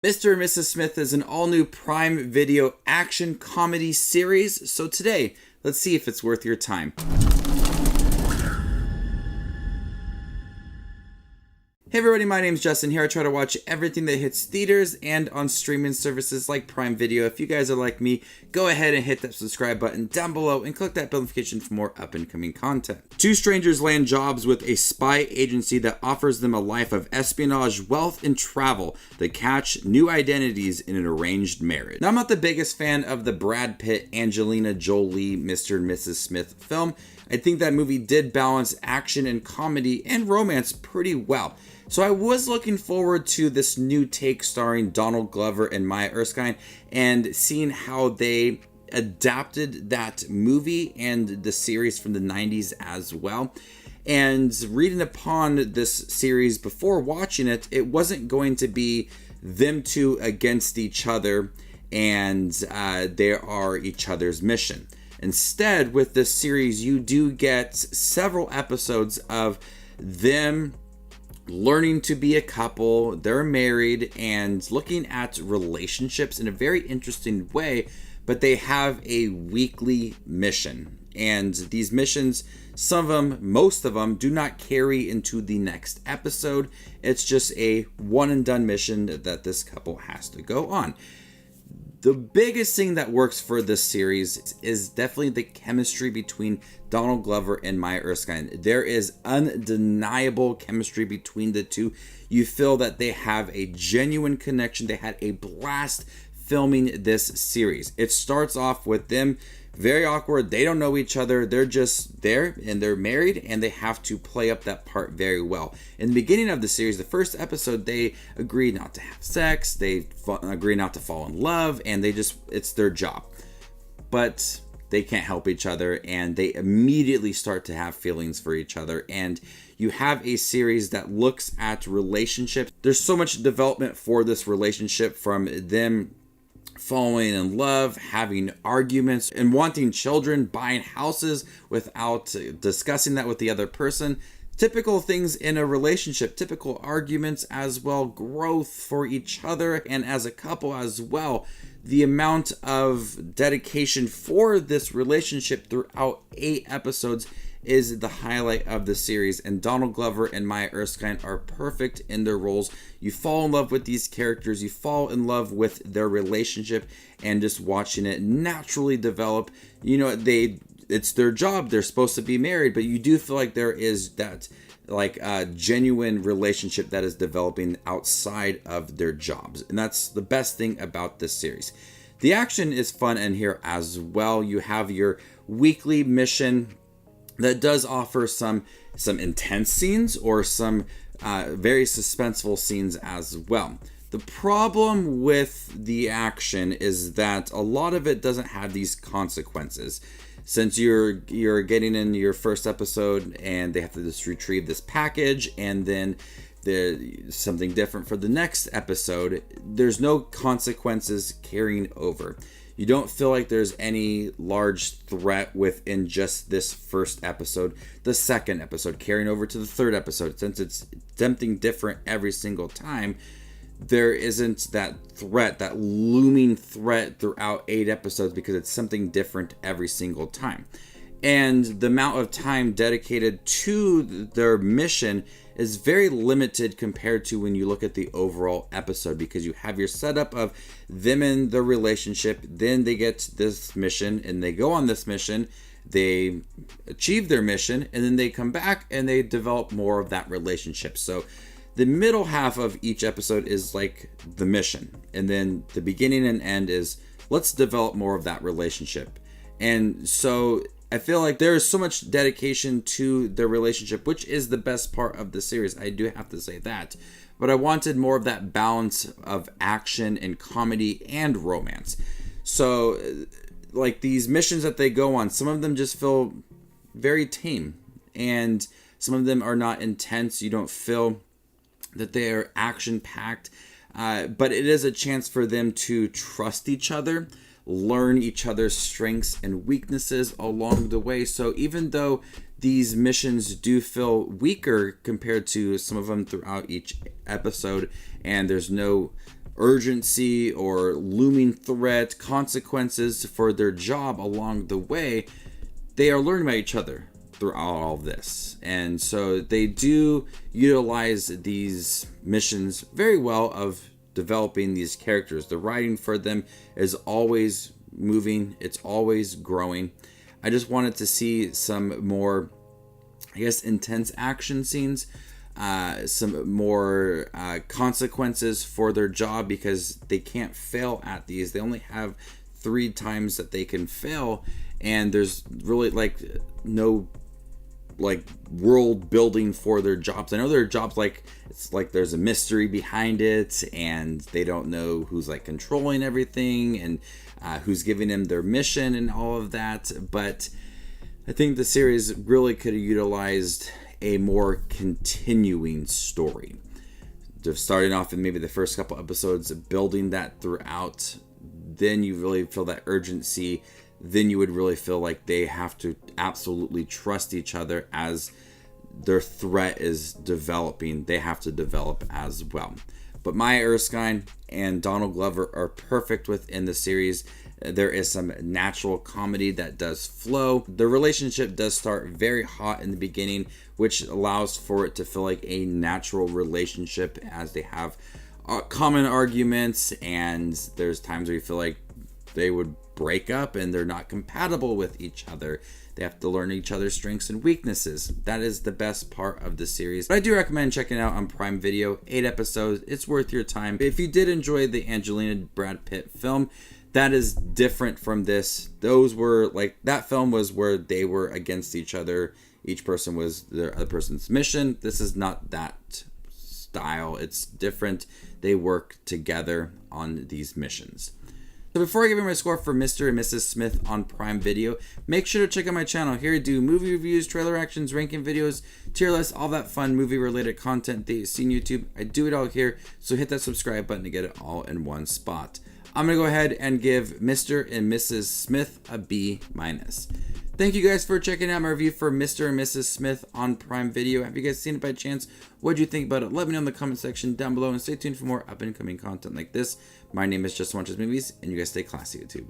Mr. and Mrs. Smith is an all-new Prime Video action comedy series, so today, let's see if it's worth your time. Hey everybody, my name's Justin here. I try to watch everything that hits theaters and on streaming services like Prime Video. If you guys are like me, go ahead and hit that subscribe button down below and click that bell notification for more up-and-coming content. Two strangers land jobs with a spy agency that offers them a life of espionage, wealth, and travel that catch new identities in an arranged marriage. Now, I'm not the biggest fan of the Brad Pitt, Angelina Jolie, Mr. and Mrs. Smith film. I think that movie did balance action and comedy and romance pretty well. So I was looking forward to this new take starring Donald Glover and Maya Erskine and seeing how they adapted that movie and the series from the 90s as well. And reading upon this series before watching it, it wasn't going to be them two against each other and they are each other's mission. Instead, with this series, you do get several episodes of them learning to be a couple, they're married, and looking at relationships in a very interesting way, but they have a weekly mission. And these missions, some of them, most of them, do not carry into the next episode. It's just a one and done mission that this couple has to go on. The biggest thing that works for this series is definitely the chemistry between Donald Glover and Maya Erskine. There is undeniable chemistry between the two. You feel that they have a genuine connection. They had a blast filming this series. It starts off with them very awkward. They don't know each other. They're just there and they're married and they have to play up that part very well. In the beginning of the series, the first episode, they agree not to have sex. They agree not to fall in love and it's their job. But they can't help each other and they immediately start to have feelings for each other. And you have a series that looks at relationships. There's so much development for this relationship, from them falling in love, having arguments, and wanting children, buying houses without discussing that with the other person. Typical things in a relationship, typical arguments as well, growth for each other and as a couple as well. The amount of dedication for this relationship throughout 8 episodes is the highlight of the series, and Donald Glover and Maya Erskine are perfect in their roles. You fall in love with these characters, you fall in love with their relationship, and just watching it naturally develop. You know, it's their job, they're supposed to be married, but you do feel like there is that genuine relationship that is developing outside of their jobs, and that's the best thing about this series. The action is fun in here as well. You have your weekly mission that does offer some intense scenes or some very suspenseful scenes as well. The problem with the action is that a lot of it doesn't have these consequences. Since you're getting in your first episode and they have to just retrieve this package and then there's something different for the next episode, there's no consequences carrying over. You don't feel like there's any large threat within just this first episode. The second episode carrying over to the third episode, since it's something different every single time, there isn't that threat, that looming threat throughout 8 episodes, because it's something different every single time. And the amount of time dedicated to their mission is very limited compared to when you look at the overall episode, because you have your setup of them in the relationship, then they get this mission and they go on this mission, they achieve their mission, and then they come back and they develop more of that relationship. So the middle half of each episode is like the mission, and then the beginning and end is let's develop more of that relationship. And so I feel like there is so much dedication to their relationship, which is the best part of the series. I do have to say that. But I wanted more of that balance of action and comedy and romance. So, like these missions that they go on, some of them just feel very tame. And some of them are not intense. You don't feel that they are action-packed. But it is a chance for them to trust each other, learn each other's strengths and weaknesses along the way. So even though these missions do feel weaker compared to some of them throughout each episode, and there's no urgency or looming threat, consequences for their job along the way, they are learning about each other throughout all of this. And so they do utilize these missions very well of developing these characters. The writing for them is always moving, it's always growing. I just wanted to see some more, I guess, intense action scenes, some more consequences for their job, because they can't fail at these. They only have 3 times that they can fail, and there's really like no like world building for their jobs. I know their jobs, like it's like there's a mystery behind it, and they don't know who's like controlling everything and who's giving them their mission and all of that. But I think the series really could have utilized a more continuing story. Just starting off in maybe the first couple episodes, building that throughout, then you really feel that urgency. Then you would really feel like they have to absolutely trust each other as their threat is developing. They have to develop as well. But Maya Erskine and Donald Glover are perfect within the series. There is some natural comedy that does flow. The relationship does start very hot in the beginning, which allows for it to feel like a natural relationship as they have common arguments, and there's times where you feel like they would break up and they're not compatible with each other. They have to learn each other's strengths and weaknesses. That is the best part of the series. But I do recommend checking it out on Prime Video. 8 episodes. It's worth your time. If you did enjoy the Angelina Brad Pitt film, that is different from this. Those were like, that film was where they were against each other. Each person was the other person's mission. This is not that style. It's different. They work together on these missions. So before I give you my score for Mr. and Mrs. Smith on Prime Video, make sure to check out my channel. Here I do movie reviews, trailer actions, ranking videos, tier lists, all that fun movie related content that you see on YouTube. I do it all here, so hit that subscribe button to get it all in one spot. I'm going to go ahead and give Mr. and Mrs. Smith a B-. Thank you guys for checking out my review for Mr. and Mrs. Smith on Prime Video. Have you guys seen it by chance? What do you think about it? Let me know in the comment section down below, and stay tuned for more up and coming content like this. My name is Just Watches Movies, and you guys stay classy, YouTube.